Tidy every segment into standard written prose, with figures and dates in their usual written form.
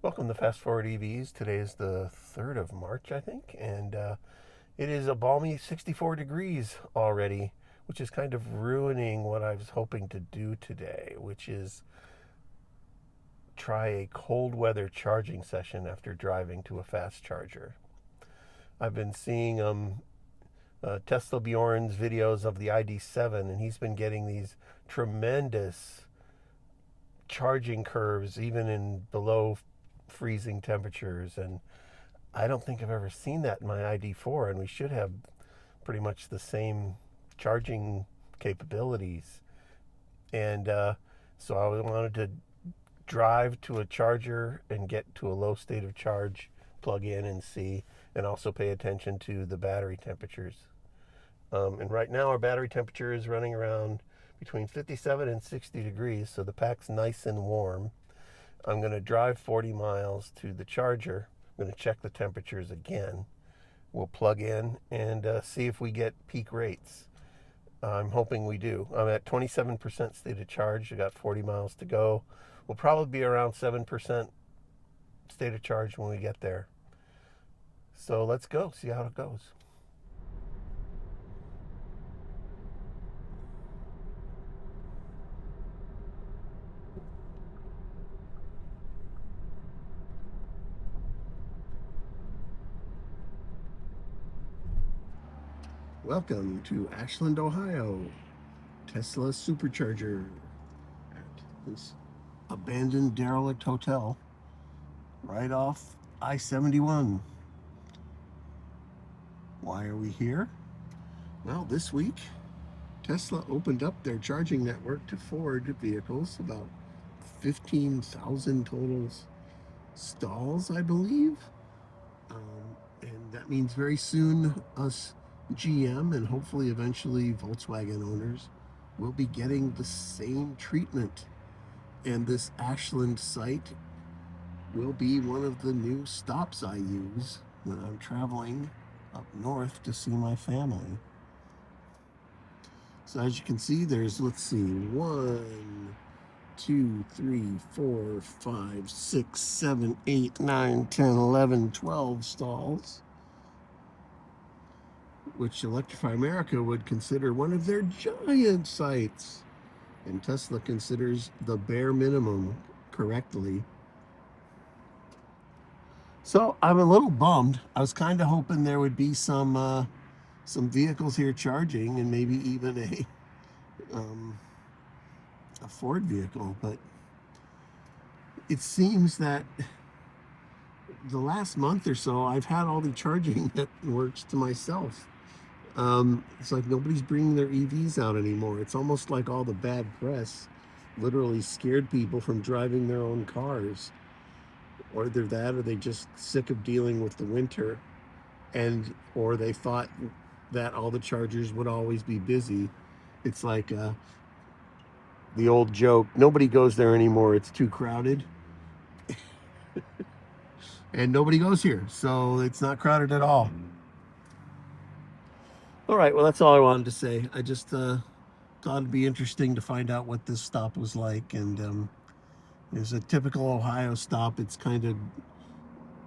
Welcome to Fast Forward EVs. Today is the 3rd of March, I think, and it is a balmy 64 degrees already, which is kind of ruining what I was hoping to do today, which is try a cold weather charging session after driving to a fast charger. I've been seeing Tesla Bjorn's videos of the ID.4, and he's been getting these tremendous charging curves even in below freezing temperatures, and I don't think I've ever seen that in my ID.4, and we should have pretty much the same charging capabilities. And so I wanted to drive to a charger and get to a low state of charge, plug in and see, and also pay attention to the battery temperatures. And right now our battery temperature is running around between 57 and 60 degrees, so the pack's nice and warm. I'm going to drive 40 miles to the charger. I'm going to check the temperatures again. We'll plug in and see if we get peak rates. I'm hoping we do. I'm at 27% state of charge. I got 40 miles to go. We'll probably be around 7% state of charge when we get there. So let's go, see how it goes. Welcome to Ashland, Ohio, Tesla Supercharger at this abandoned derelict hotel right off I-71. Why are we here? Well, this week, Tesla opened up their charging network to Ford vehicles, about 15,000 total stalls, I believe. And that means very soon us GM and hopefully eventually Volkswagen owners will be getting the same treatment. And this Ashland site will be one of the new stops I use when I'm traveling up north to see my family. So as you can see, there's, let's see, 1, 2, 3, 4, 5, 6, 7, 8, 9, 10, 11, 12 stalls, which Electrify America would consider one of their giant sites. And Tesla considers the bare minimum correctly. So I'm a little bummed. I was kind of hoping there would be some vehicles here charging, and maybe even a Ford vehicle, but it seems that the last month or so I've had all the charging networks to myself. It's like nobody's bringing their EVs out anymore. It's almost like all the bad press literally scared people from driving their own cars. Or either that, or they just sick of dealing with the winter, or they thought that all the chargers would always be busy. It's like the old joke, nobody goes there anymore, it's too crowded. And nobody goes here, so it's not crowded at all. All right, well, that's all I wanted to say. I just thought it'd be interesting to find out what this stop was like. And there's a typical Ohio stop. It's kind of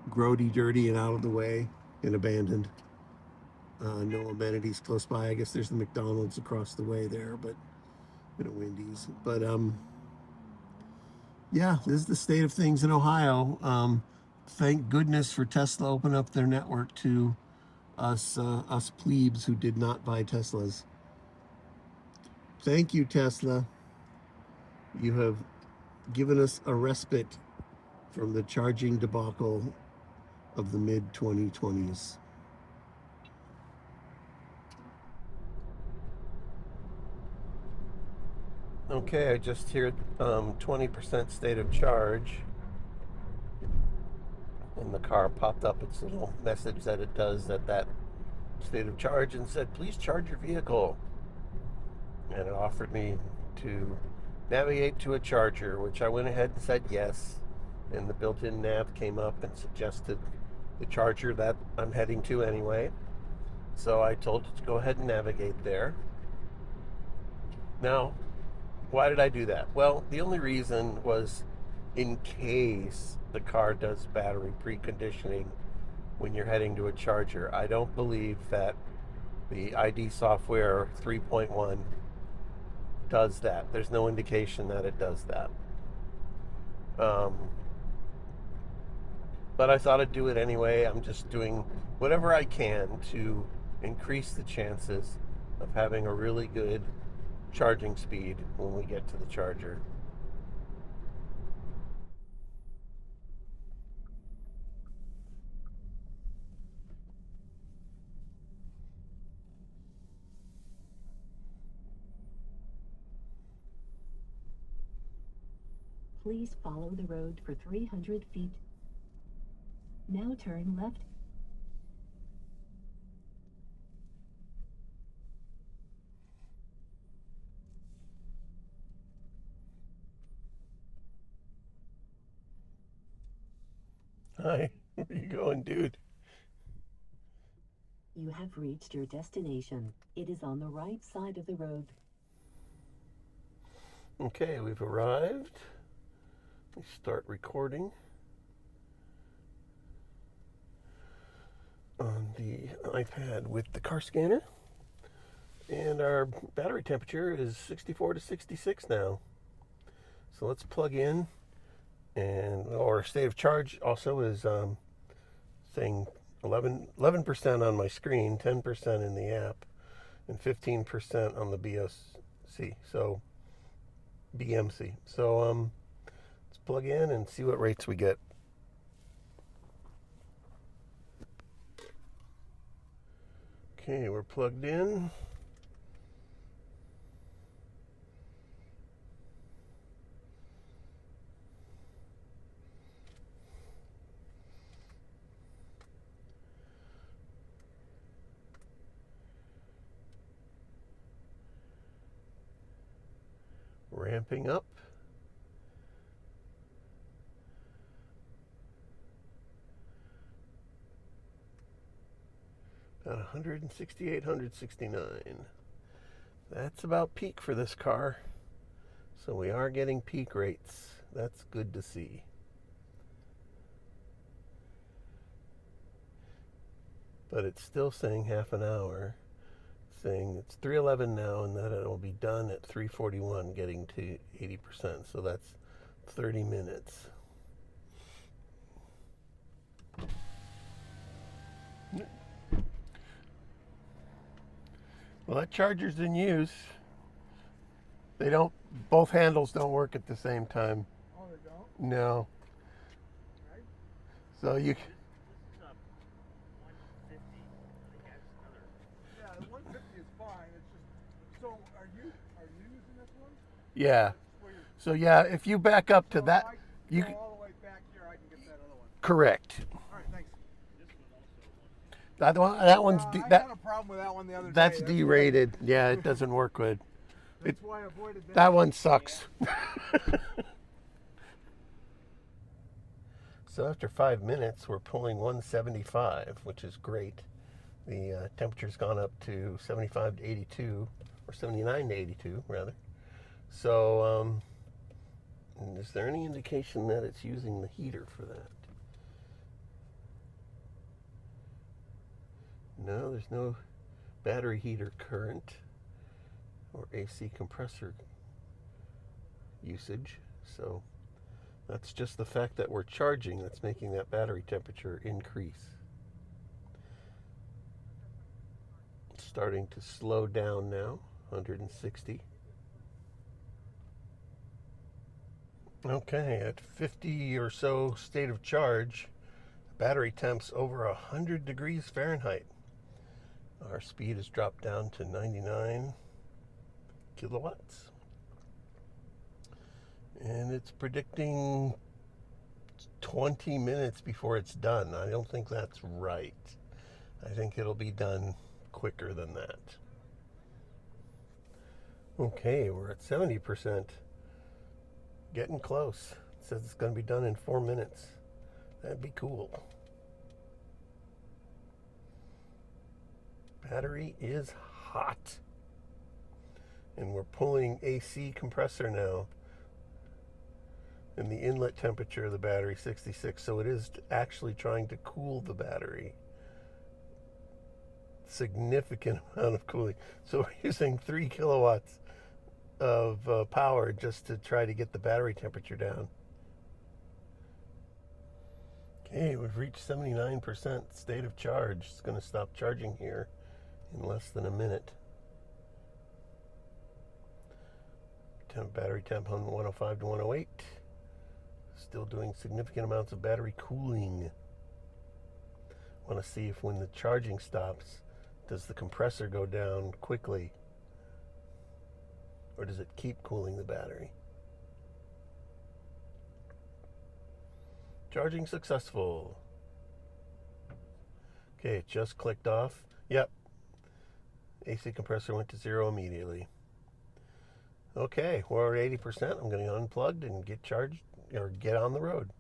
grody, dirty, and out of the way and abandoned. No amenities close by. I guess there's the McDonald's across the way there, but a Wendy's. But yeah, this is the state of things in Ohio. Thank goodness for Tesla opening up their network to us plebes who did not buy Teslas. Thank you, Tesla. You have given us a respite from the charging debacle of the mid-2020s. Okay, I just heard 20% state of charge, and the car popped up its little message that it does at that state of charge and said, please charge your vehicle. And it offered me to navigate to a charger, which I went ahead and said yes. And the built-in nav came up and suggested the charger that I'm heading to anyway. So I told it to go ahead and navigate there. Now, why did I do that? Well, the only reason was in case the car does battery preconditioning when you're heading to a charger. I don't believe that the ID software 3.1 does that. There's no indication that it does that. Um, but I thought I'd do it anyway. I'm just doing whatever I can to increase the chances of having a really good charging speed when we get to the charger. Please follow the road for 300 feet. Now turn left. Hi, where are you going, dude? You have reached your destination. It is on the right side of the road. Okay, we've arrived. We start recording on the iPad with the car scanner. And our battery temperature is 64 to 66 now. So let's plug in. And our state of charge also is saying 11% on my screen, 10% in the app, and 15% on the BMC. So let's plug in and see what rates we get. Okay, we're plugged in. Ramping up. About 168, 169. That's about peak for this car. So we are getting peak rates. That's good to see. But it's still saying half an hour. It's saying it's 3:11 now, and that it'll be done at 3:41, getting to 80%. So that's 30 minutes. Well, that charger's in use. They don't, both handles don't work at the same time. Oh, they don't? No. Right? So you. This is a 150. I think that's another. Yeah, the 150 is fine. It's just, so are you using this one? Yeah. Where you're, So yeah, if you back up to so that, if I you go can, all the way back here, I can get that other one. correct. All right, thanks. This was also one. That one's I that had a problem with that one the other that's day. derated. Yeah, it doesn't work good. That's why I avoided that. That one sucks. So after 5 minutes, we're pulling 175, which is great. The temperature's gone up to 75 to 82, or 79 to 82, rather. So, is there any indication that it's using the heater for that? No, there's no battery heater current or AC compressor usage. So that's just the fact that we're charging that's making that battery temperature increase. It's starting to slow down now, 160. Okay, at 50 or so state of charge, battery temp's over 100 degrees Fahrenheit. Our speed has dropped down to 99 kilowatts. And it's predicting 20 minutes before it's done. I don't think that's right. I think it'll be done quicker than that. Okay, we're at 70%. Getting close. It says it's going to be done in 4 minutes. That'd be cool. Battery is hot. And we're pulling AC compressor now. And the inlet temperature of the battery 66, so it is actually trying to cool the battery. Significant amount of cooling. So we're using 3 kilowatts of power just to try to get the battery temperature down. Okay, we've reached 79% state of charge. It's going to stop charging here in less than a minute. Battery temp on 105 to 108. Still doing significant amounts of battery cooling. Want to see if when the charging stops, does the compressor go down quickly? Or does it keep cooling the battery? Charging successful. Okay, it just clicked off. Yep. AC compressor went to 0 immediately. Okay, we're at 80%. I'm going to unplug and get charged or get on the road.